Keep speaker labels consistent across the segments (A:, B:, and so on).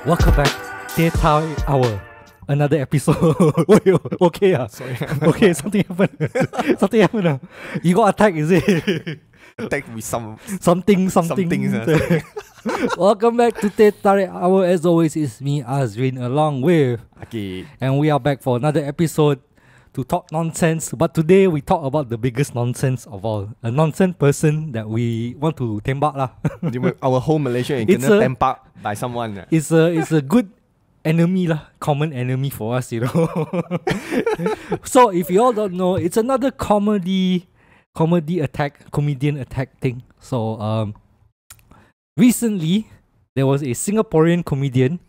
A: Welcome back, Teh Tarik Hour. Another episode. Wait, okay,
B: Sorry.
A: okay, something happened. Something happened. You got attacked, is it?
B: Attacked with
A: something.
B: something.
A: Welcome back to Teh Tarik Hour. As always, it's me, Azreen, along with
B: Okay.
A: and we are back for another episode to talk nonsense. But today we talk about the biggest nonsense of all. A nonsense person that we want to tembak lah.
B: Our whole Malaysia is
A: It's
B: gonna
A: a-
B: tempak by someone.
A: It's a good enemy lah, common enemy for us, you know. So if you all don't know, it's another comedian attack thing. So recently there was a Singaporean comedian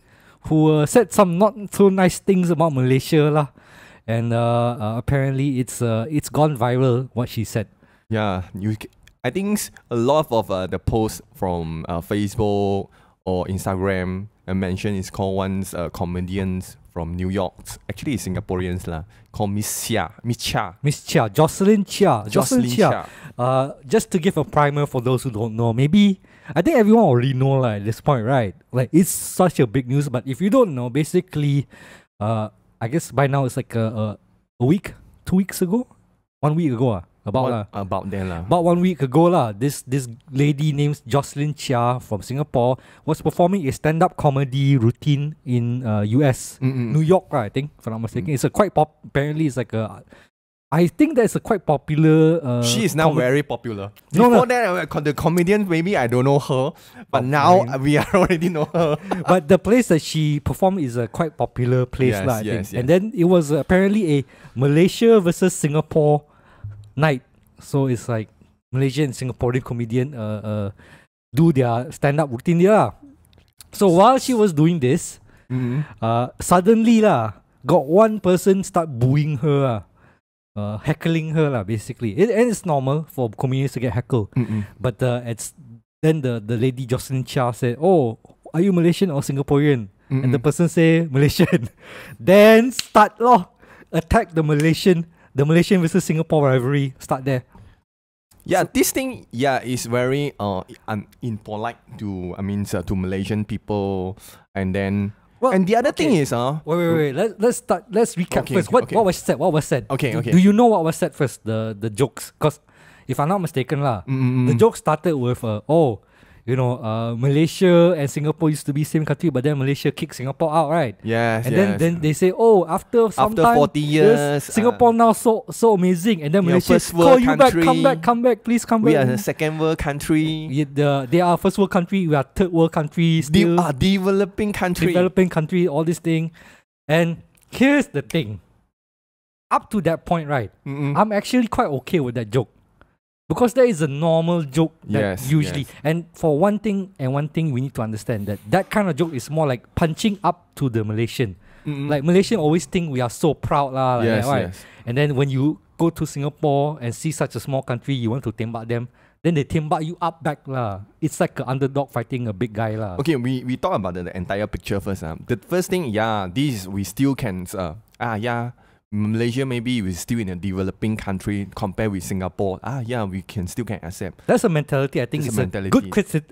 A: who said some not so nice things about Malaysia lah, and apparently it's gone viral what she said.
B: Yeah, I think a lot of the posts from Facebook or Instagram mention is called one's comedians from New York. Actually, it's Singaporeans lah. Called Miss Chia.
A: Jocelyn Chia.
B: Jocelyn Chia.
A: Just to give a primer for those who don't know, maybe I think everyone already know at this point, right? Like it's such a big news, but if you don't know, basically, I guess by now it's like a week, 2 weeks ago, 1 week ago, about 1 week ago this lady named Jocelyn Chia from Singapore was performing a stand-up comedy routine in US, New York, I think, if I'm not mistaken. It's a quite apparently it's like I think that's a quite popular.
B: She is now very popular.
A: No.
B: Before that, the comedian, maybe I don't know her, but now we already know her.
A: But the place that she performed is a quite popular place,
B: Yes,
A: I
B: yes,
A: think. And then it was apparently a Malaysia versus Singapore night. So it's like Malaysian and Singaporean comedian do their stand-up routine there. So while she was doing this, suddenly got one person start booing her, heckling her basically. And it's normal for comedians to get heckled. But then the lady Jocelyn Chia said, "Oh, are you Malaysian or Singaporean?" And the person say Malaysian. Then start attack the Malaysian versus Singapore rivalry. Start there.
B: Yeah, this thing is very impolite to Malaysian people, and then and the other thing is
A: wait. Let's recap first. What was said?
B: Okay.
A: Do you know what was said first? The jokes, because if I'm not mistaken the joke started with Malaysia and Singapore used to be same country, but then Malaysia kicked Singapore out, right?
B: Yes.
A: And then they say, after some
B: after
A: time,
B: 40 years,
A: Singapore now so amazing, and then Malaysia
B: first world
A: call
B: country.
A: you back, come back, please come back.
B: We are a second world country.
A: They are first world country, we are third world country, still
B: developing country.
A: All this thing. And here's the thing. Up to that point, right? I'm actually quite okay with that joke. Because that is a normal joke that usually. And for one thing we need to understand that kind of joke is more like punching up to the Malaysian. Like Malaysian always think we are so proud right? And then when you go to Singapore and see such a small country, you want to tembak them, then they tembak you up back It's like an underdog fighting a big guy
B: Okay, we talk about the entire picture first. The first thing, this we still can Malaysia maybe is still in a developing country compared with Singapore. We still can accept.
A: That's a mentality. I think it's a good criticism.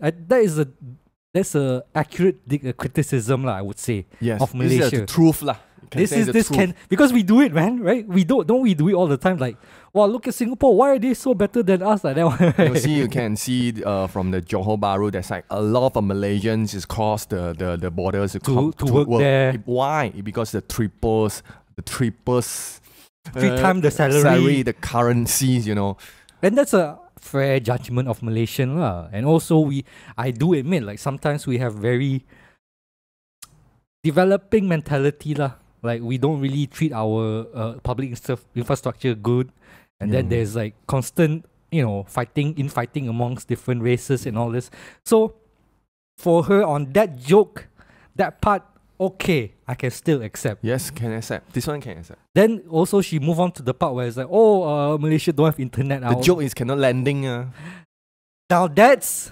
A: That's a accurate criticism I would say, of Malaysia.
B: This is the truth
A: because we do it, man, right? We do it all the time. Like, wow, look at Singapore. Why are they so better than us like that?
B: You can see from the Johor Bahru, there's like a lot of Malaysians is cross the borders to
A: work there.
B: Why? Because the triples. 3
A: times the salary,
B: the currencies,
A: And that's a fair judgment of Malaysian And also I do admit, like sometimes we have very developing mentality Like we don't really treat our public infrastructure good, and then there's like constant fighting amongst different races and all this. So for her on that joke, that part, okay, I can still accept.
B: Yes, can accept. This one can accept.
A: Then also she move on to the part where it's like, Malaysia don't have internet.
B: The joke is cannot landing.
A: Now that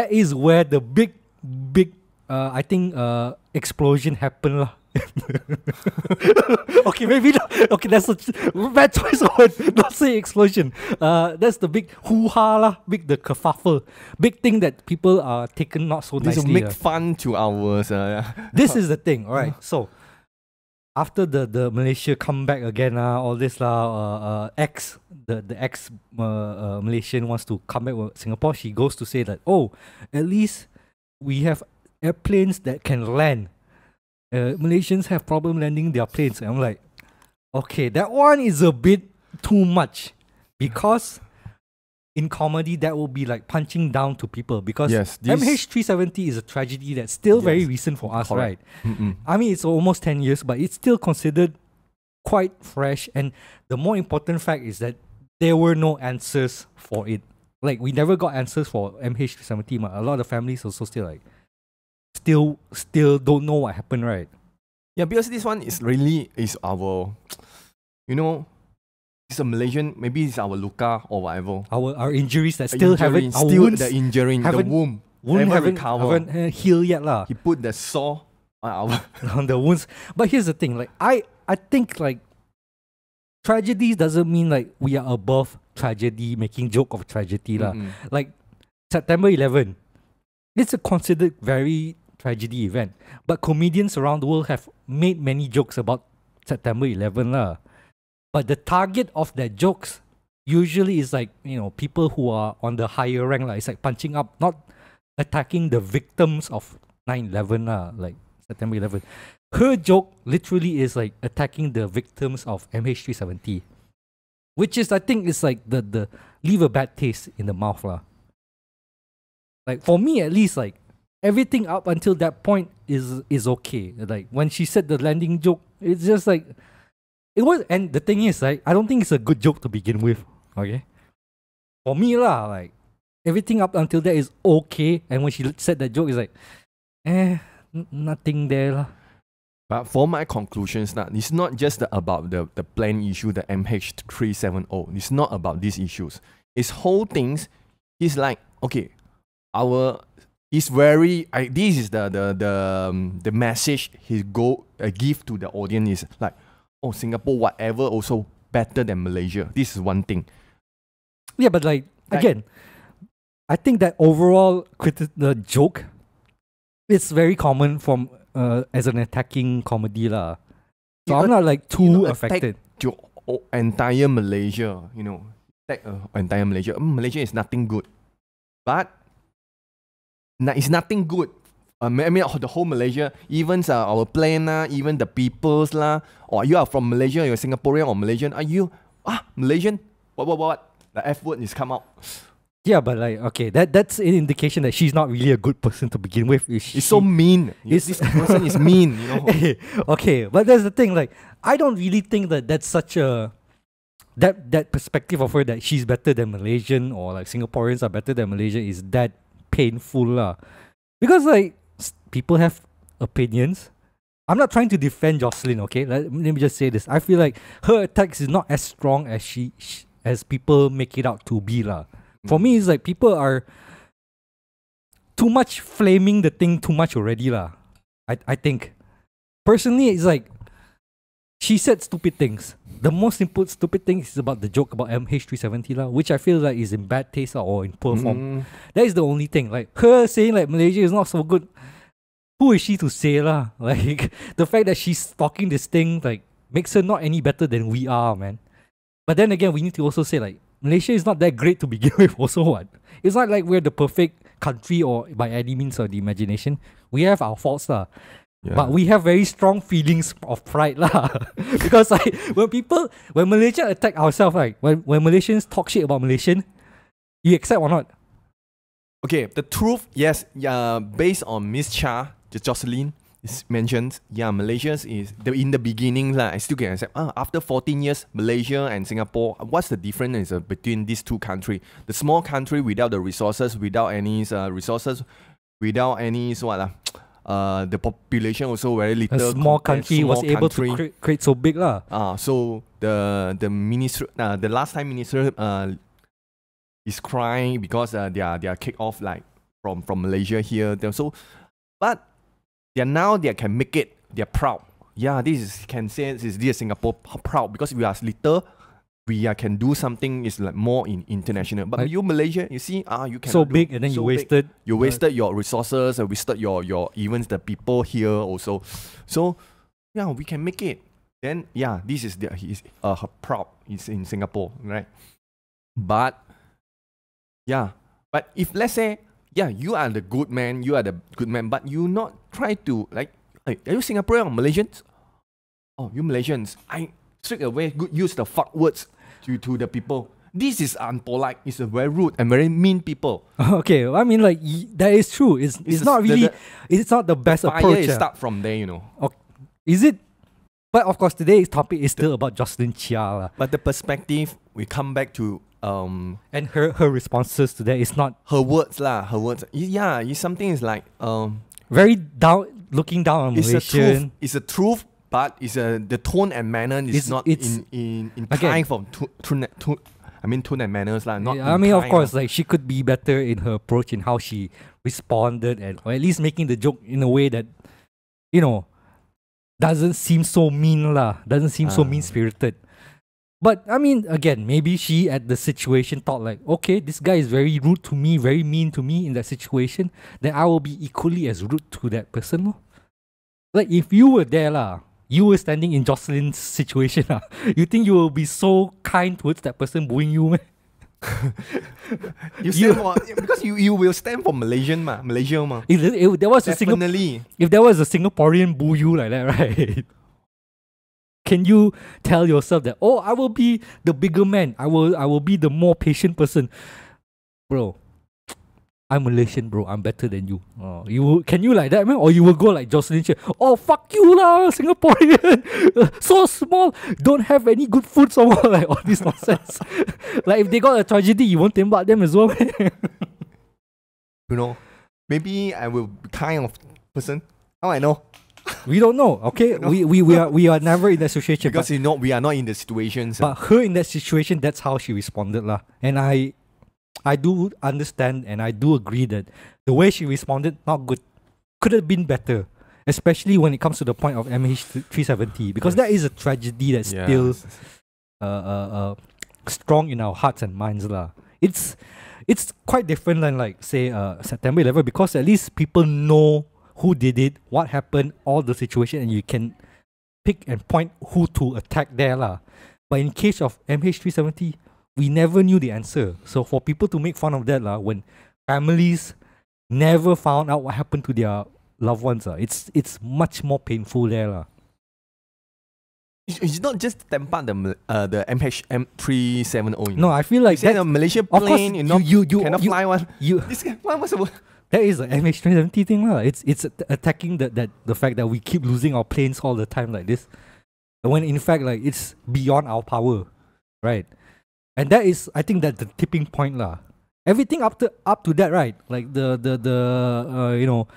A: is where the big I think explosion happened Okay, maybe not. Okay, that's a bad choice of word. Not say explosion. That's the big hoo-ha lah, big the kerfuffle, big thing that people are taken not so
B: This will
A: nicely.
B: make fun to our.
A: This is the thing, all right. So after the Malaysia comeback again, all this the ex Malaysian wants to come back with Singapore. She goes to say that, oh, at least we have airplanes that can land. Malaysians have problem landing their planes. And I'm like, okay, that one is a bit too much, because in comedy that will be like punching down to people, because
B: Yes,
A: MH370 is a tragedy that's still very recent for us,
B: correct.
A: right? I mean, it's almost 10 years, but it's still considered quite fresh. And the more important fact is that there were no answers for it. Like, we never got answers for MH370. A lot of families also still like, still don't know what happened, right?
B: Yeah, because this one is really is our, it's a Malaysian. Maybe it's our luka or whatever.
A: Our injuries that still haven't, our
B: still
A: wounds
B: the injury, the
A: wound
B: haven't
A: haven't healed yet lah.
B: He put the saw on our
A: On the wounds. But here's the thing, like I think like tragedies doesn't mean like we are above tragedy, making joke of tragedy lah. Like September 11, it's a considered very tragedy event, but comedians around the world have made many jokes about September 11 lah. But the target of their jokes usually is like, people who are on the higher rank lah. It's like punching up, not attacking the victims of 9/11 lah, like September 11. Her joke literally is like attacking the victims of MH370, which is, I think, is like the leave a bad taste in the mouth lah. Like, for me at least, like everything up until that point is okay. Like when she said the landing joke, it's just like it was. And the thing is, like, I don't think it's a good joke to begin with. Okay, for me lah, like everything up until that is okay, and when she said that joke, it's like, nothing there lah.
B: But for my conclusions, it's not just about the plane issue, the MH370. It's not about these issues. It's whole things. It's like, okay, it's very. This is the message he give to the audience is like, oh, Singapore whatever also better than Malaysia. This is one thing.
A: Yeah, but like again, I think that overall the joke, it's very common from as an attacking comedy lah. So I'm not like too affected.
B: To entire Malaysia, attack entire Malaysia. Malaysia is nothing good, but it's nothing good. I mean, the whole Malaysia, even our plane even the peoples or you are from Malaysia, you're Singaporean or Malaysian. Are you Malaysian? What? The F word is come out.
A: Yeah, but like, okay, that's an indication that she's not really a good person to begin with.
B: It's so mean. This person is mean,
A: Okay, but that's the thing. Like, I don't really think that that's such a that perspective of her that she's better than Malaysian or like Singaporeans are better than Malaysian is that painful lah. Because like people have opinions. I'm not trying to defend Jocelyn. Okay, let me just say this. I feel like her attacks is not as strong as as people make it out to be lah. For me, it's like people are too much flaming the thing too much already lah. I think. Personally, it's like she said stupid things. The most simple stupid thing is about the joke about MH370 lah, which I feel like is in bad taste or in poor form. That is the only thing. Like her saying like Malaysia is not so good. Who is she to say lah? Like the fact that she's talking this thing like makes her not any better than we are, man. But then again, we need to also say like Malaysia is not that great to begin with. Also, what? It's not like we're the perfect country or by any means of the imagination. We have our faults lah. Yeah. But we have very strong feelings of pride lah. Because like when Malaysia attack ourselves, like when Malaysians talk shit about Malaysian, you accept or not?
B: Okay, the truth, yes, based on Miss Chia, Jocelyn mentioned, Malaysia is in the beginning I still can accept. After 14 years, Malaysia and Singapore, what's the difference between these two countries? The small country without the resources, without any the population also very little.
A: A small country was able to create so big lah.
B: So the minister, the last time minister is crying because they are kicked off like from Malaysia here. But they can make it. They're proud. yeah, this is can say this is Singapore proud because we are little. We can do something is like more in international. But you Malaysia, you see, you can
A: so big and then you wasted.
B: You wasted your resources, and wasted your even the people here also. So yeah, we can make it. Then yeah, this is her proud is in Singapore, right? But yeah, but if let's say yeah, you are the good man, but you not try to like, hey, are you Singaporean or Malaysians? Oh, you Malaysians, I straight away use the fuck words to the people. This is unpolite. It's a very rude and very mean people.
A: Okay, I mean like that is true. It's not really. It's not the best approach.
B: Fire start from there, you know.
A: Okay. Is it? But of course, today's topic is still about Jocelyn Chia.
B: But the perspective, we come back to
A: and her responses to that is not
B: her words lah. Her words, yeah, it's something is like
A: very looking down on Malaysian.
B: It's a truth, but it's the tone and manner is not in kind from tone and manners lah. Not.
A: I mean, of course, like she could be better in her approach in how she responded, or at least making the joke in a way that, you know, doesn't seem so mean lah. Doesn't seem so mean spirited. But I mean, again, maybe she at the situation thought like, okay, this guy is very rude to me, very mean to me in that situation. Then I will be equally as rude to that person, no? Like if you were there lah, you were standing in Jocelyn's situation lah, you think you will be so kind towards that person booing you, man?
B: Because you will stand for Malaysia ma.
A: If there was
B: definitely.
A: If there was a Singaporean boo you like that, right? Can you tell yourself that, oh, I will be the bigger man, I will be the more patient person, bro? I'm Malaysian, bro. I'm better than you. Can you like that, man? Or you will go like Jocelyn Chia. Oh, fuck you lah, Singaporean. So small, don't have any good food somewhere. Like all this nonsense. Like if they got a tragedy, you won't tembak them as well, man.
B: You know, maybe I will be kind of person. How I know?
A: We don't know. Okay, we are never in that situation.
B: Because we are not in the situation.
A: But her in that situation, that's how she responded lah. And I do understand and I do agree that the way she responded, not good. Could have been better. Especially when it comes to the point of MH370. Because that is a tragedy that's still strong in our hearts and minds lah. It's quite different than like say September 11, because at least people know who did it, what happened, all the situation, and you can pick and point who to attack there lah. But in case of MH370, we never knew the answer. So for people to make fun of that lah, when families never found out what happened to their loved ones, it's much more painful there lah.
B: It's not just tempat the MH370.
A: No, I feel like
B: that a Malaysia plane, you cannot fly one. What was the
A: that is the MH370 thing lah. It's attacking the fact that we keep losing our planes all the time like this, when in fact like it's beyond our power, right? And that is, I think, that the tipping point lah. Everything up to that, right? Like the you know,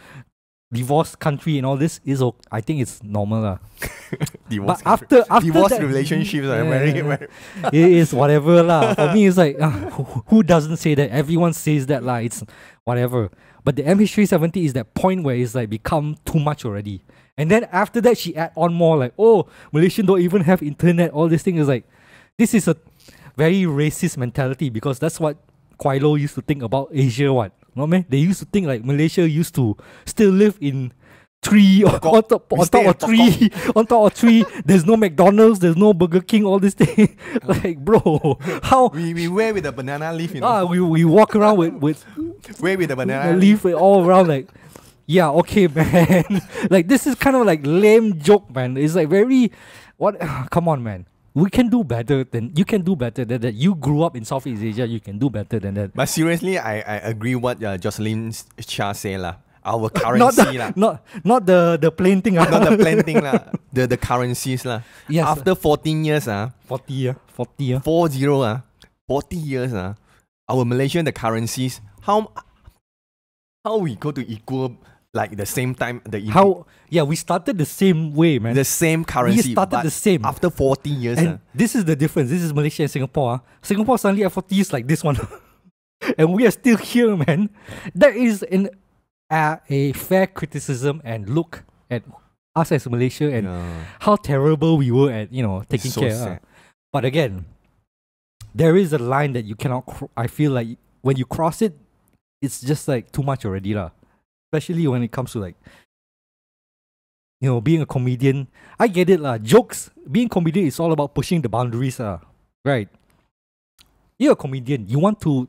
A: divorced country and all this is, I think it's normal lah. But after
B: divorce
A: that,
B: relationships are very
A: it is whatever lah. For me, it's like who doesn't say that? Everyone says that lah. It's whatever. But the MH370 is that point where it's like become too much already. And then after that, she add on more like, oh, Malaysian don't even have internet. All this thing is like, this is a very racist mentality, because that's what Quilo used to think about Asia. What? No man, they used to think like Malaysia used to still live in tree on top of tree. There's no McDonald's, there's no Burger King, all this thing. Like, bro, how
B: we wear with a banana leaf, you know?
A: We walk around with
B: wear with a banana
A: leaf all around, like, yeah, okay, man. Like, this is kind of like lame joke, man. It's like very come on, man. We can do better than you can do better than that. You grew up in Southeast Asia, you can do better than that.
B: But seriously, I agree what Jocelyn Chia say lah. Our currency lah.
A: Not the plane thing lah.
B: Not the plane thing lah. The currencies lah.
A: Yes.
B: After 14 years
A: 40
B: 40 years our Malaysian the currencies, how we go to equal like the same time
A: we started the same way, man.
B: The same currency.
A: We started the same
B: after 40 years.
A: And this is the difference. This is Malaysia and Singapore. Singapore suddenly at 40 years like this one. And we are still here, man. That is a fair criticism and look at us as Malaysia and
B: Yeah.
A: how terrible we were at, taking
B: so
A: care.
B: sad.
A: But again, there is a line that you cannot. I feel like when you cross it, it's just like too much already, lah. Especially when it comes to like, being a comedian. I get it, lah. Jokes, being comedian is all about pushing the boundaries, lah. Right? You're a comedian. You want to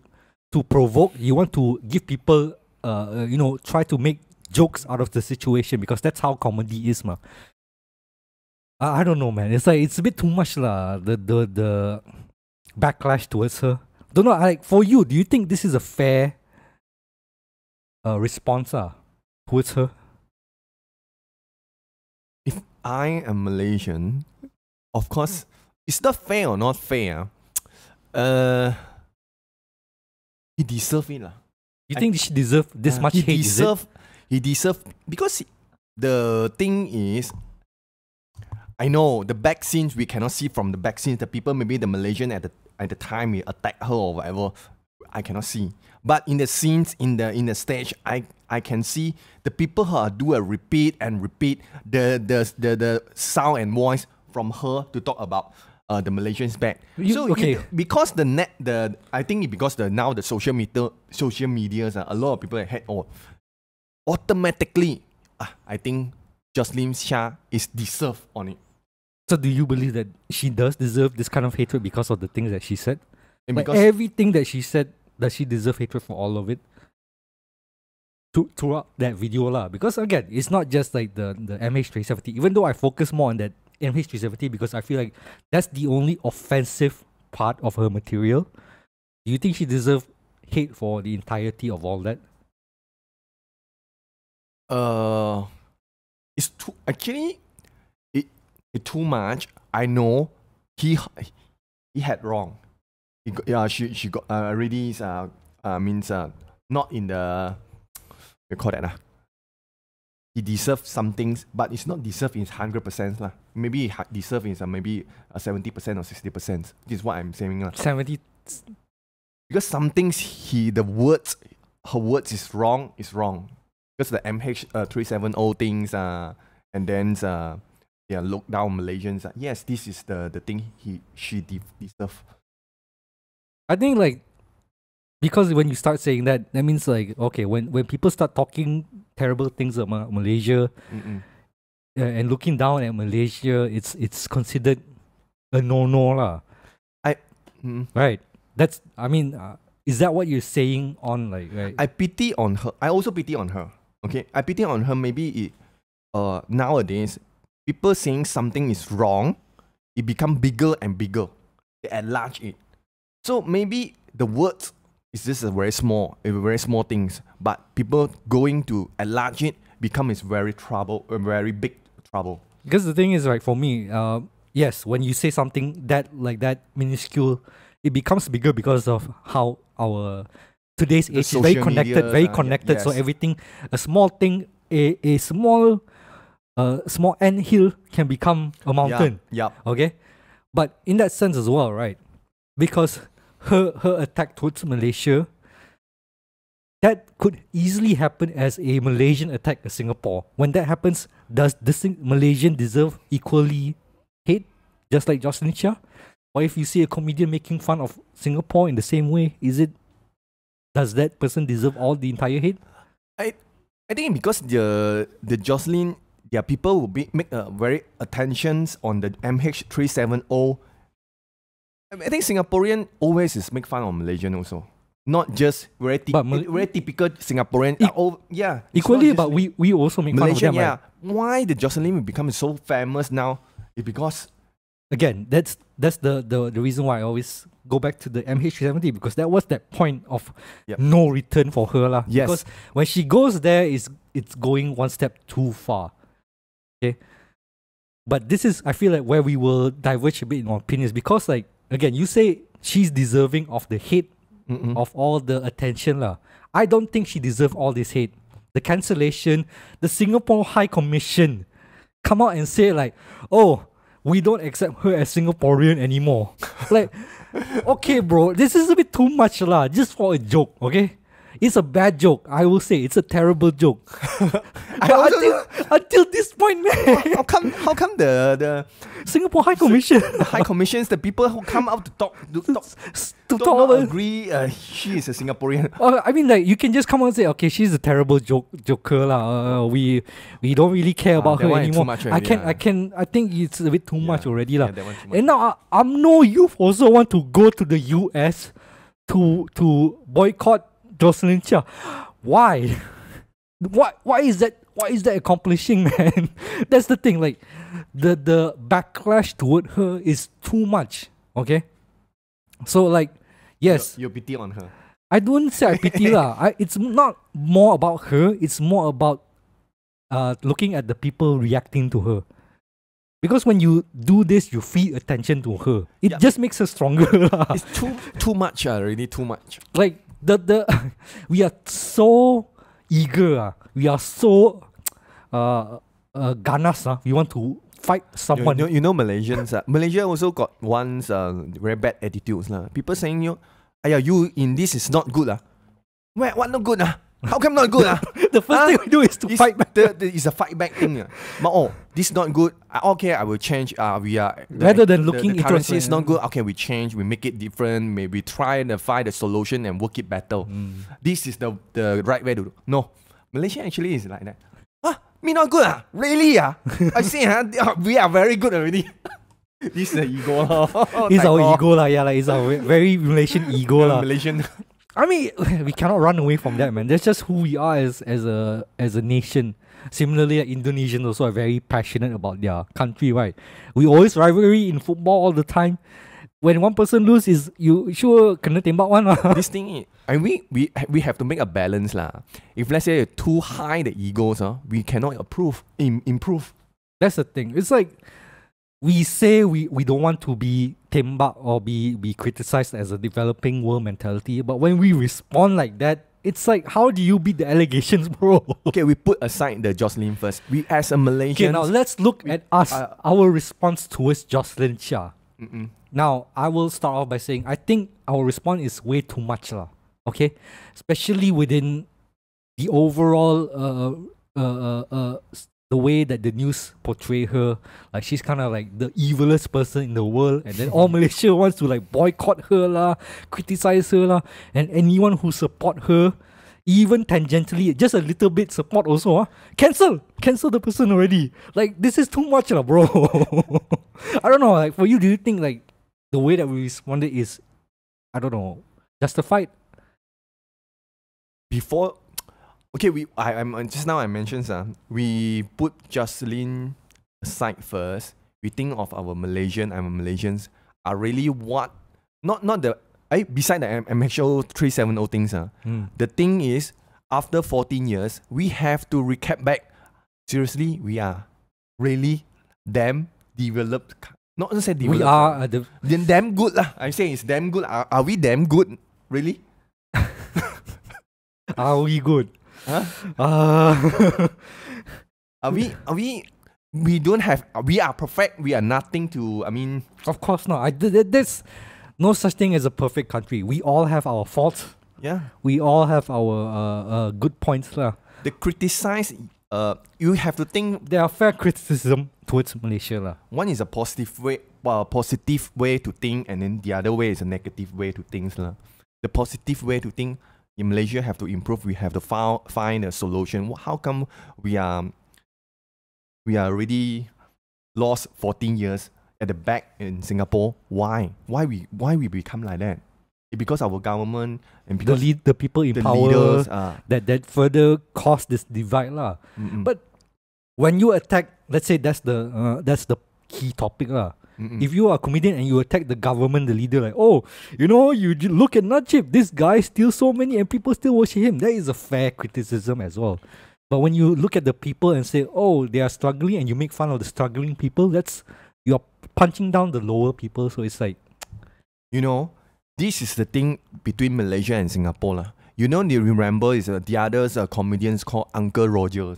A: provoke. You want to give people, try to make jokes out of the situation because that's how comedy is, ma. I don't know, man. It's like it's a bit too much, lah. The backlash towards her. Don't know. Like for you, do you think this is a fair response, towards her?
B: If I am Malaysian, of course, it's not fair or not fair. He deserve it, lah.
A: You think she deserve this much hate?
B: He deserve because the thing is, I know the back scenes we cannot see from the back scenes. The people, maybe the Malaysian at the time we attack her or whatever, I cannot see. But in the scenes in the stage, I can see the people who do a repeat and repeat the sound and voice from her to talk about the Malaysians back. Because I think because now the social medias, a lot of people had automatically, I think Jocelyn Chia is deserved on it.
A: So do you believe that she does deserve this kind of hatred because of the things that she said?
B: And
A: like
B: because
A: everything that she said, does she deserve hatred for all of it? Throughout that video lah. Because again, it's not just like the MH370. Even though I focus more on that MH370 because I feel like that's the only offensive part of her material. Do you think she deserves hate for the entirety of all that?
B: It's too much. I know he had wrong. She got already means not in the we call that he deserves some things, but it's not deserved in 100% lah. Maybe he deserve in maybe 70% or 60%. This is what I'm saying lah.
A: 70.
B: Because some things her words is wrong. Because the MH370 things and then look down Malaysians. Yes, this is the thing she deserve.
A: I think like because when you start saying that means like okay, when people start talking terrible things about Malaysia and looking down at Malaysia, it's considered a no lah. Right. That's is that what you're saying on like right?
B: I pity on her. I also pity on her. Okay, I pity on her. Maybe nowadays people saying something is wrong, it become bigger and bigger. They enlarge it. So maybe the words is just a very small things, but people going to enlarge it becomes very big trouble.
A: Because the thing is, right, for me, yes, when you say something that minuscule, it becomes bigger because of how our today's age is very connected.
B: Yes.
A: So everything, a small thing, a small anthill can become a mountain.
B: Yeah.
A: Okay, but in that sense as well, right? Because her attack towards Malaysia, that could easily happen as a Malaysian attack at Singapore. When that happens, does this Malaysian deserve equally hate, just like Jocelyn Chia? Or if you see a comedian making fun of Singapore in the same way, does that person deserve all the entire hate?
B: I think because the Jocelyn, people will make very attentions on the MH370. I think Singaporean always is make fun of Malaysian also. Not just very typical Singaporean.
A: Equally, but we also make
B: Malaysian,
A: fun of them. Right?
B: Why the Jocelyn become so famous now? It's because
A: again, that's the reason why I always go back to the MH370 because that was that point of no return for her lah.
B: Yes.
A: Because when she goes there, it's going one step too far. Okay. But this is, I feel like, where we will diverge a bit in our opinions because, like, again, you say she's deserving of the hate, of all the attention lah. I don't think she deserves all this hate. The cancellation, the Singapore High Commission come out and say like, oh, we don't accept her as Singaporean anymore. Like, okay, bro, this is a bit too much lah, just for a joke, okay? It's a bad joke. I will say it's a terrible joke.
B: I
A: But
B: also,
A: until this point, man,
B: how come the
A: Singapore High Commission
B: high commissions, the people who come out to talk
A: to
B: do
A: talk
B: not
A: about.
B: agree she is a Singaporean.
A: I mean, like you can just come out and say, okay, she's a terrible joker lah. We don't really care about
B: that
A: her
B: one is too
A: anymore.
B: much
A: I
B: already,
A: I think it's a bit too much already lah.
B: Yeah, that one too much.
A: And now I'm no youth also want to go to the US to boycott Jocelyn Chia. Why? Why is that? What is that accomplishing, man? That's the thing. Like the backlash toward her is too much. Okay, so like yes,
B: You pity on her.
A: I don't say I pity lah. It's not more about her. It's more about looking at the people reacting to her. Because when you do this, you feed attention to her. It just makes her stronger lah.
B: It's too much, really too much.
A: Like the we are so eager. We are so ganas. We want to fight someone.
B: You know Malaysians. Malaysia also got once very bad attitudes lah. People saying you in this is not good . What not good ? How come not good ?
A: The first thing we do is to fight back.
B: It's a fight back thing . But this not good. Okay, I will change. We are
A: Rather than looking
B: the currency
A: into
B: is not good. Okay, we change. We make it different. Maybe try and find a solution and work it better. This is the right way to do. No, Malaysia actually is like that. Me not good ? Really ? I see we are very good already. This is the ego .
A: It's our ego lah. Yeah, like it's our very Malaysian ego lah.
B: Malaysian.
A: I mean, we cannot run away from that, man. That's just who we are as a nation. Similarly, like Indonesians also are very passionate about their country, right? We always rivalry in football all the time. When one person loses, you sure kena tembak one lah.
B: This thing is, and we have to make a balance lah. If let's say too high the egos, we cannot improve.
A: That's the thing. It's like we say we don't want to be tembak or be criticized as a developing world mentality, but when we respond like that, it's like, how do you beat the allegations, bro?
B: Okay, we put aside the Jocelyn first. We as a Malaysian.
A: Okay, now let's look at us, our response towards Jocelyn Chia. Now, I will start off by saying I think our response is way too much lah. Okay, especially within the overall the way that the news portray her, like she's kind of like the evilest person in the world, and then all Malaysia wants to like boycott her lah, criticize her lah, and anyone who support her, even tangentially, just a little bit support also, cancel the person already. Like this is too much lah, bro. I don't know. Like for you, do you think like the way that we responded is, I don't know, justified?
B: Before. Okay, I'm just now I mentioned we put Jocelyn aside first. We think of our Malaysians are really what not the beside the MHO 370 things. The thing is, after 14 years, we have to recap back. Seriously, we are really damn developed. Not to say developed.
A: We are
B: damn good lah. I'm saying it's damn good. Are we damn good? Really?
A: Are we good?
B: Are we don't have, we are perfect, we are nothing to, I mean.
A: Of course not. There's no such thing as a perfect country. We all have our faults.
B: Yeah.
A: We all have our good points lah.
B: The criticize, you have to think.
A: There are fair criticism towards Malaysia lah.
B: One is a positive way to think, and then the other way is a negative way to think lah. The positive way to think, in Malaysia have to improve. We have to find a solution. How come we are already lost 14 years at the back in Singapore? Why we become like that? It's because our government and because
A: the people in power
B: leaders,
A: that further cause this divide lah. But when you attack, let's say that's the key topic lah. If you are a comedian and you attack the government, the leader, like, you look at Najib, this guy steals so many and people still worship him. That is a fair criticism as well. But when you look at the people and say, they are struggling, and you make fun of the struggling people, you're punching down the lower people. So it's like,
B: this is the thing between Malaysia and Singapore lah. You remember is the others comedians called Uncle Roger.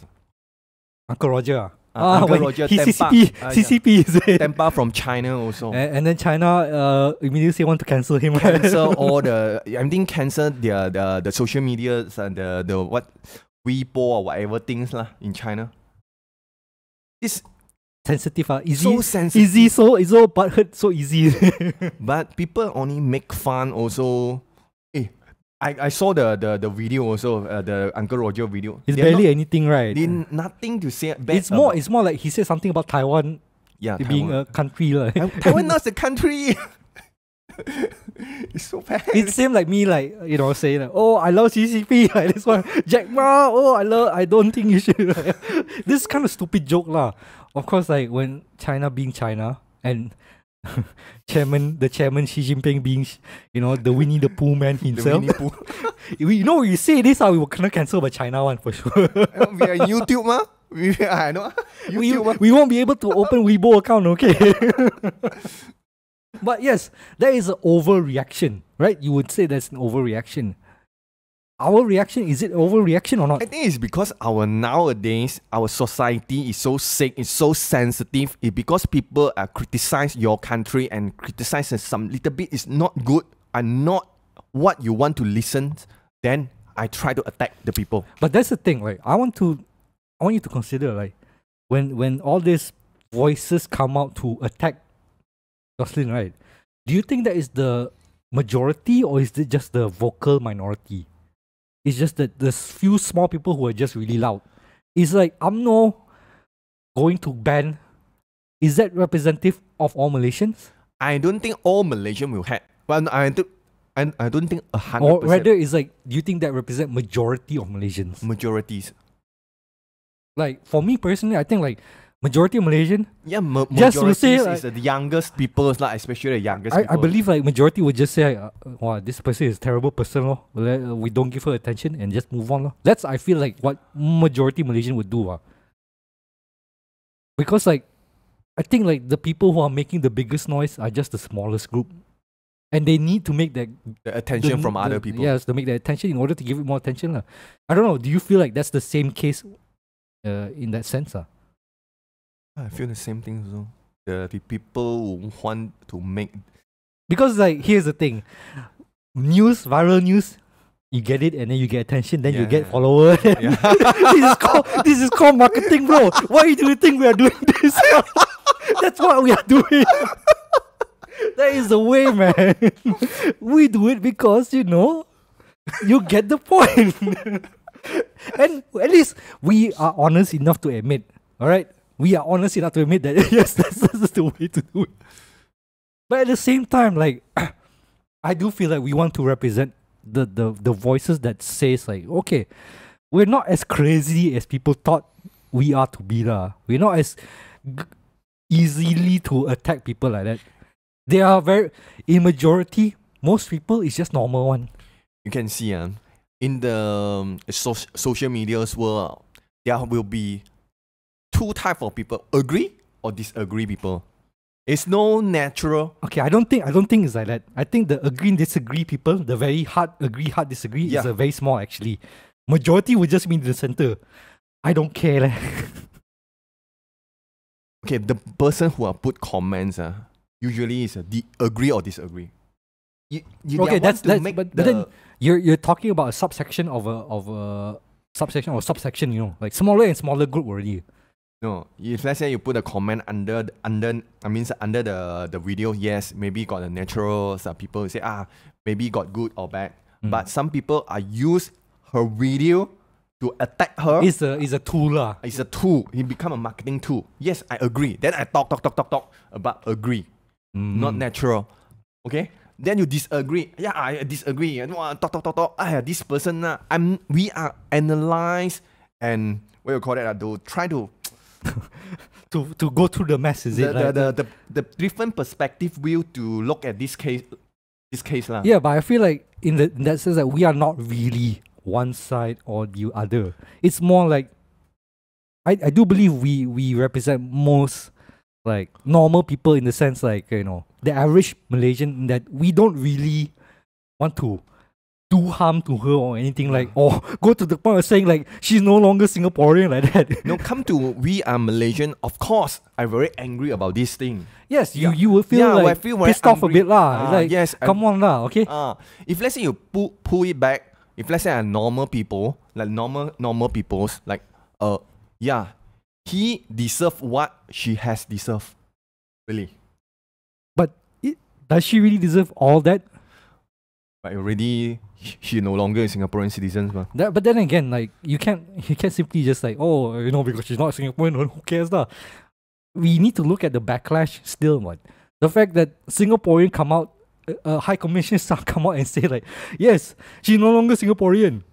A: Uncle Roger.
B: Uncle
A: when
B: Roger,
A: he
B: Tempa.
A: CCP is it?
B: Tempa from China also.
A: And then China immediately want to cancel him. Right?
B: Cancel all the, I think cancel the social medias and the what, Weibo or whatever things lah in China. It's
A: Sensitive, easy,
B: so sensitive.
A: easy, so but hurt so easy.
B: But people only make fun also. I saw the video also, the Uncle Roger video.
A: It's barely anything, right?
B: Nothing to say bad.
A: It's more like he said something about Taiwan being
B: Taiwan.
A: a country.
B: Taiwan not a country. It's so bad.
A: It's same like me, like, saying like, oh, I love CCP, like this one. Jack Ma, oh, I don't think you should. This kind of stupid joke lah. Of course, like when China being China and the chairman Xi Jinping being, the Winnie the Pooh man himself.
B: The Winnie Pooh.
A: We say this, we will gonna cancel by China one for sure.
B: We are YouTube, ma. I know. YouTube,
A: we won't be able to open Weibo account, okay? But yes, that is an overreaction, right? You would say that's an overreaction. Our reaction, is it overreaction or not?
B: I think it's because nowadays our society is so sick, it's so sensitive. It's because people criticize your country and criticize some little bit is not good and not what you want to listen. Then I try to attack the people.
A: But that's the thing, right? I want you to consider, like, when all these voices come out to attack Jocelyn, right? Do you think that is the majority or is it just the vocal minority? It's just that there's few small people who are just really loud. It's like UMNO going to ban. Is that representative of all Malaysians?
B: I don't think all Malaysians will have. Well, I don't think 100%.
A: Or rather, it's like, do you think that represent majority of Malaysians?
B: Majorities.
A: Like, for me personally, I think like majority of Malaysian.
B: Yeah,
A: just to say,
B: is the youngest people, especially the youngest people.
A: I believe like majority would just say, wow, this person is a terrible person, lor. We don't give her attention and just move on, lor. That's, I feel like, what majority Malaysian would do. Because like, I think like the people who are making the biggest noise are just the smallest group. And they need to make the
B: attention from other people.
A: Yes, to make the attention in order to give it more attention. I don't know, do you feel like that's the same case in that sense?
B: I feel the same thing also. The people who want to make...
A: Because like, here's the thing. Viral news, you get it and then you get attention, then you get followers. This is called marketing, bro. Why do you think we are doing this? That's what we are doing. That is the way, man. We do it because, you get the point. And at least we are honest enough to admit, alright? We are honest enough to admit that, yes, that's the way to do it. But at the same time, like, I do feel like we want to represent the voices that says like, okay, we're not as crazy as people thought we are to be. We're not as easily to attack people like that. They are in majority, most people, it's just normal one.
B: You can see in the social media's world, there will be two types of people: agree or disagree people. It's no natural.
A: Okay, I don't think it's like that. I think the agree and disagree people, the very hard agree, hard disagree, is a very small actually. Majority would just mean the center. I don't care.
B: Okay, the person who put comments usually is agree or disagree.
A: Okay, that's but then you're talking about a subsection of a subsection or subsection, like smaller and smaller group already.
B: No, if let's say you put a comment under the video, yes, maybe got a natural. Some people say maybe got good or bad. But some people use her video to attack her.
A: It's a tool
B: It's a tool. It become a marketing tool. Yes, I agree. Then I talk about agree. Not natural. Okay? Then you disagree. Yeah, I disagree. Talk. This person we are analyze and what you call that? To try to
A: to go through the mess, is it?
B: The different perspective view to look at this case.
A: Yeah, but I feel like in that sense that we are not really one side or the other. It's more like I do believe we represent most like normal people in the sense like the average Malaysian, that we don't really want to do harm to her or anything like, or go to the point of saying like she's no longer Singaporean like that.
B: No, come to we are Malaysian. Of course, I'm very angry about this thing.
A: Yes, you will feel like
B: I feel very
A: pissed off a
B: angry.
A: bit lah. Like,
B: yes,
A: come on lah, okay?
B: If let's say you pull it back, if let's say are normal people, like normal peoples, like yeah, he deserve what she has deserved. Really.
A: But does she really deserve all that?
B: But already she no longer is Singaporean citizens, ma.
A: But then again, like you can't simply just like, oh, because she's not Singaporean, who cares lah? We need to look at the backlash still, man. The fact that Singaporean come out, High Commissioner come out and say like, yes, she's no longer Singaporean.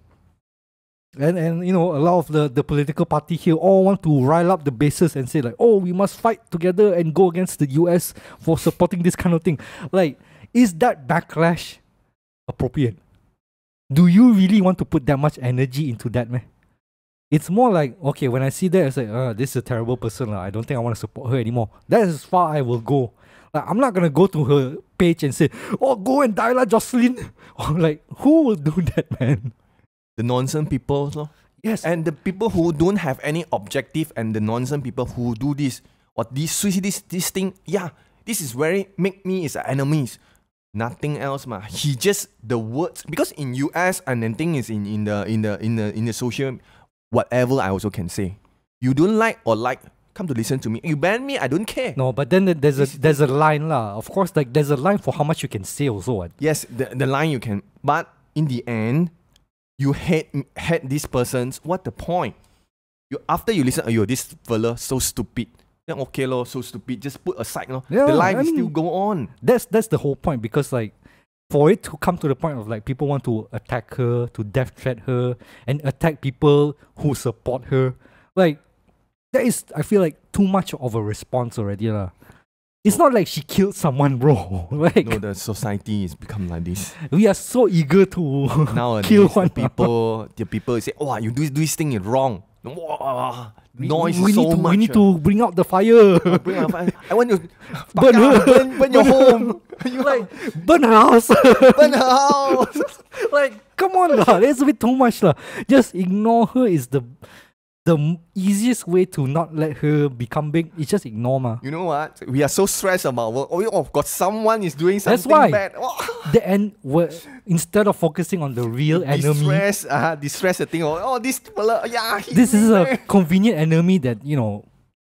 A: And a lot of the political party here all want to rile up the bases and say like, oh, we must fight together and go against the US for supporting this kind of thing. Like, is that backlash appropriate? Do you really want to put that much energy into that, man? It's more like, okay, when I see that, it's like, this is a terrible person. I don't think I want to support her anymore. That is as far I will go. Like, I'm not going to go to her page and say, oh, go and die lah, Jocelyn. Or like, who will do that, man?
B: The nonsense people, no?
A: Yes.
B: And the people who don't have any objective and the nonsense people who do this, or this thing, yeah, this is very, make me is enemies. Nothing else, ma. He just the words, because in US and the thing is in the social whatever I also can say. You don't like or like, come to listen to me. You ban me, I don't care.
A: No, but then there's a line lah. Of course, like there's a line for how much you can say also. What?
B: Yes, the line you can, but in the end, you hate these persons. What the point? After you listen, this fella so stupid. Then okay lor, so stupid. Just put aside lor.
A: Yeah,
B: the life still go on.
A: That's the whole point, because like, for it to come to the point of like people want to attack her, to death threat her, and attack people who support her, like that is, I feel like, too much of a response already lah. It's not like she killed someone, bro. Like,
B: no, the society is become like this.
A: We are so eager to
B: Nowadays,
A: kill one.
B: the people say, oh, you do this thing is wrong. Wow, noise
A: we
B: so
A: need to,
B: much.
A: We need to bring out the fire.
B: Bring out fire. I want to
A: Burn her.
B: burn your home.
A: Like, burn her house.
B: Burn her house.
A: Like, come on lah. That's a bit too much lah. Just ignore her is the easiest way to not let her become big. Is just ignore ma.
B: You know what? We are so stressed about work. Oh, got someone is doing something
A: That's why.
B: bad.
A: Instead of focusing on the real enemy,
B: distress the thing. Oh, this fella, yeah.
A: This is a convenient enemy that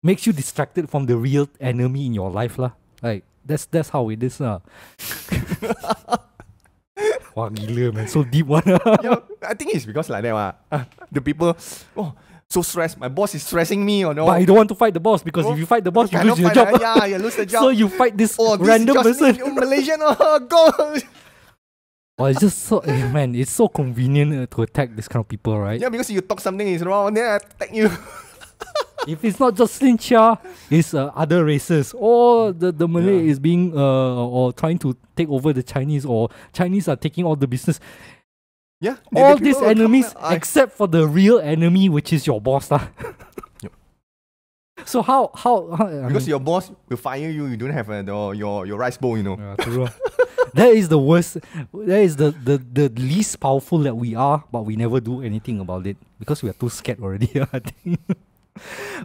A: makes you distracted from the real enemy in your life lah. Like that's how it is lah. Wah, gila man, so deep one.
B: Yeah, I think it's because like that the people, so stressed. My boss is stressing me or no.
A: But I don't want to fight the boss, because if you fight the boss, you lose your job.
B: Yeah, you lose the job.
A: So you fight this
B: this
A: random
B: is
A: person.
B: Malaysian, go.
A: It's just so man, it's so convenient to attack this kind of people, right?
B: Yeah, because you talk something is wrong, then I attack you.
A: If it's not Jocelyn Chia, it's other races, or the Malay is being or trying to take over the Chinese, or Chinese are taking all the business.
B: Yeah,
A: All these enemies except for the real enemy, which is your boss lah.
B: Yep.
A: So how
B: because your boss will fire you, you don't have your rice bowl,
A: True. That is the worst. That is the least powerful that we are, but we never do anything about it because we are too scared already, I think.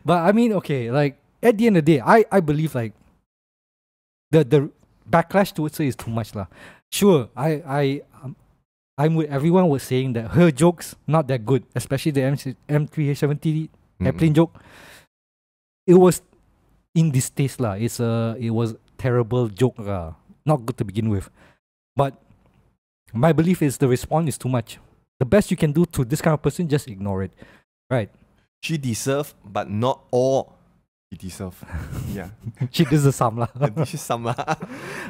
A: But I mean, okay, like at the end of the day, I believe like the backlash towards her is too much lah. Sure, I'm with everyone was saying that her jokes not that good, especially the M3H70 airplane joke. It was in distaste lah. It was terrible joke lah. Not good to begin with. But my belief is the response is too much. The best you can do to this kind of person, just ignore it. Right.
B: She deserves, but not all she deserves. Yeah.
A: She deserves some lah.
B: She's some lah.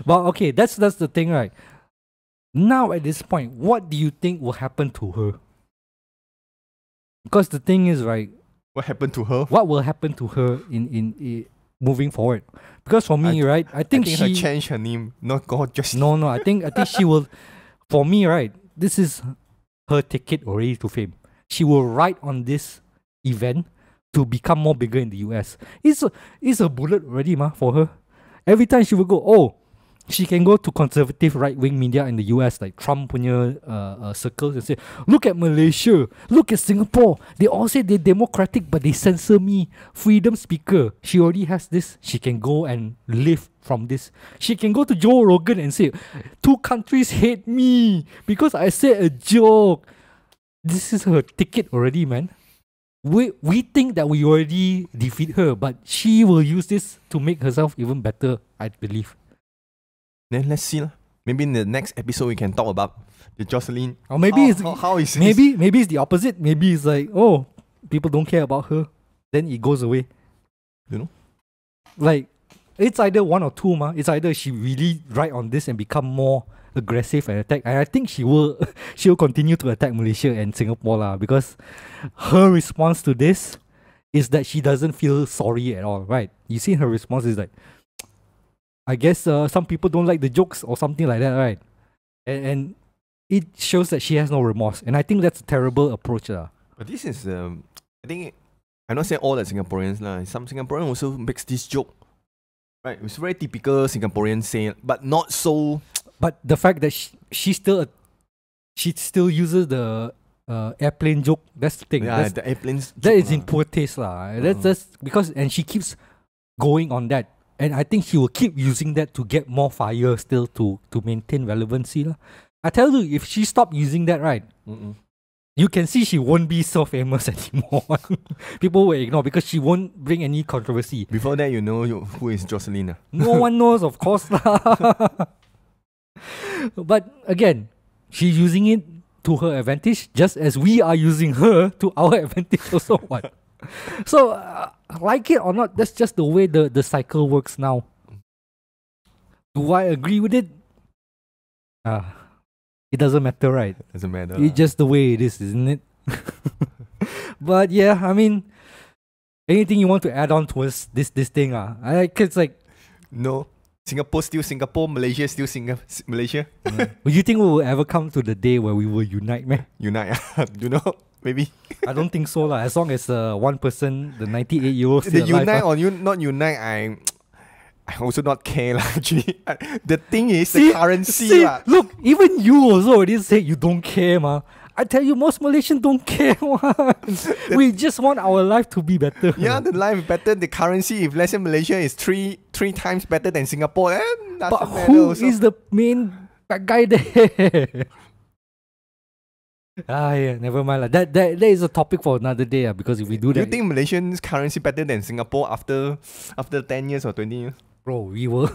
A: But okay, that's the thing, right? Now at this point, what do you think will happen to her? Because the thing is, right,
B: what happened to her?
A: What will happen to her in moving forward? Because for me, right, I think she
B: her change her name, not God just
A: no. I think she will. For me, right, this is her ticket already to fame. She will ride on this event to become more bigger in the US. It's a bullet already, for her. Every time she will go, oh, she can go to conservative right-wing media in the US, like Trump punya circles, and say, look at Malaysia, look at Singapore. They all say they're democratic, but they censor me. Freedom speaker. She already has this. She can go and live from this. She can go to Joe Rogan and say, 2 countries hate me because I said a joke. This is her ticket already, man. We think that we already defeat her, but she will use this to make herself even better, I believe.
B: Then let's see. Maybe in the next episode we can talk about the Jocelyn.
A: Or maybe
B: how is
A: maybe it's the opposite. Maybe it's like, oh, people don't care about her, then it goes away.
B: You know?
A: Like, it's either one or two, ma. It's either she really ride on this and become more aggressive and attack. And I think she will continue to attack Malaysia and Singapore lah, because her response to this is that she doesn't feel sorry at all, right? You see her response is like, I guess some people don't like the jokes or something like that, right? And it shows that she has no remorse. And I think that's a terrible approach lah.
B: But this is, I think, I'm not saying all the Singaporeans lah. Some Singaporean also makes this joke. Right, it's very typical Singaporean saying, but not so.
A: But the fact that she still uses the airplane joke, that's the thing.
B: Yeah, the airplanes.
A: That is in poor taste lah. That's because, and she keeps going on that, and I think she will keep using that to get more fire still to maintain relevancy lah. I tell you, if she stopped using that, right, you can see she won't be so famous anymore. People will ignore because she won't bring any controversy.
B: Before that, you know who is Jocelyn?
A: No one knows, of course lah. But again, she's using it to her advantage, just as we are using her to our advantage also. What? So, like it or not, that's just the way the cycle works now. Do I agree with it? It doesn't matter, right?
B: Doesn't matter.
A: It's just the way it is, isn't it? But yeah, I mean, anything you want to add on towards this thing? It's like,
B: no. Singapore still Singapore, Malaysia still Malaysia.
A: Would you think we will ever come to the day where we will unite, man?
B: Unite, you know, maybe.
A: I don't think so lah. As long as one person, the 98-year-old,
B: the unite or not unite, I also not care lah. Actually, the thing is the currency lah.
A: Look, even you also already say you don't care, ma. I tell you, most Malaysians don't care. We just want our life to be better.
B: Yeah, the life better. The currency, if let's say Malaysia is three times better than Singapore,
A: but who is the main bad guy there? Yeah, never mind lah. That is a topic for another day. Because if we do that,
B: you think Malaysian's currency better than Singapore after 10 years or 20 years?
A: Bro, we will.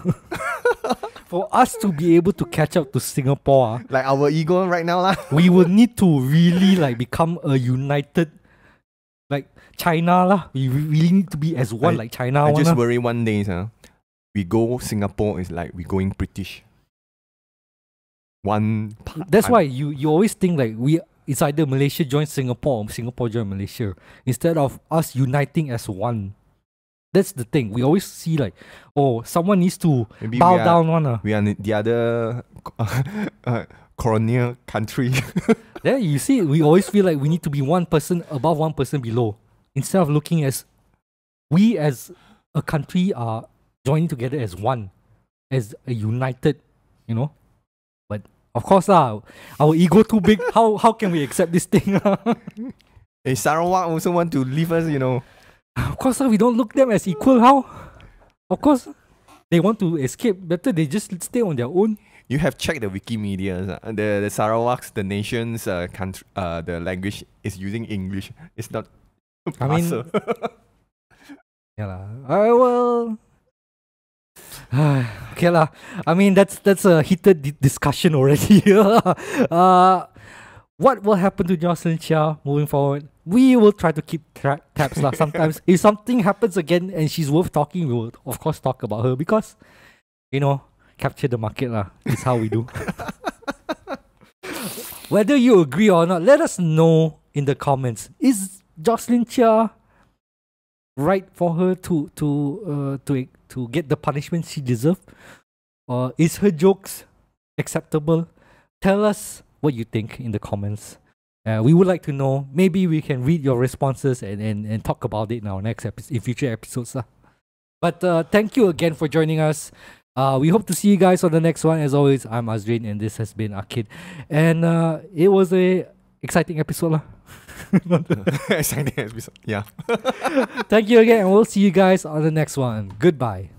A: For us to be able to catch up to Singapore,
B: like our ego right now lah,
A: we will need to really like become a united, like China lah. We really need to be as one like China.
B: I just worry one day, we go Singapore is like we going British.
A: That's why you always think like it's either Malaysia joins Singapore or Singapore join Malaysia instead of us uniting as one. That's the thing. We always see like, oh, someone needs to bow down one.
B: We are the other colonial country.
A: Yeah, you see, we always feel like we need to be one person above, one person below. Instead of looking as we as a country are joining together as one, as a united, you know. But of course our ego too big. How can we accept this thing?
B: Hey, Sarawak also want to leave us, you know.
A: Of course, we don't look them as equal. How? Of course, they want to escape. Better they just stay on their own.
B: You have checked the Wikimedia. The Sarawaks, the nation's country, the language is using English. It's not.
A: I mean, yeah lah. Well, okay lah. I mean, that's a heated discussion already. What will happen to Jocelyn Chia moving forward? We will try to keep tabs lah. Sometimes, if something happens again and she's worth talking, we will of course talk about her because, you know, capture the market lah. It's how we do. Whether you agree or not, let us know in the comments. Is Jocelyn Chia right for her to get the punishment she deserves? Or is her jokes acceptable? Tell us what you think in the comments. We would like to know. Maybe we can read your responses and talk about it in our next episode, in future episodes. But thank you again for joining us. We hope to see you guys on the next one. As always, I'm Azreen and this has been Ah Kit. And it was a exciting episode lah.
B: Exciting episode. Yeah.
A: Thank you again and we'll see you guys on the next one. Goodbye.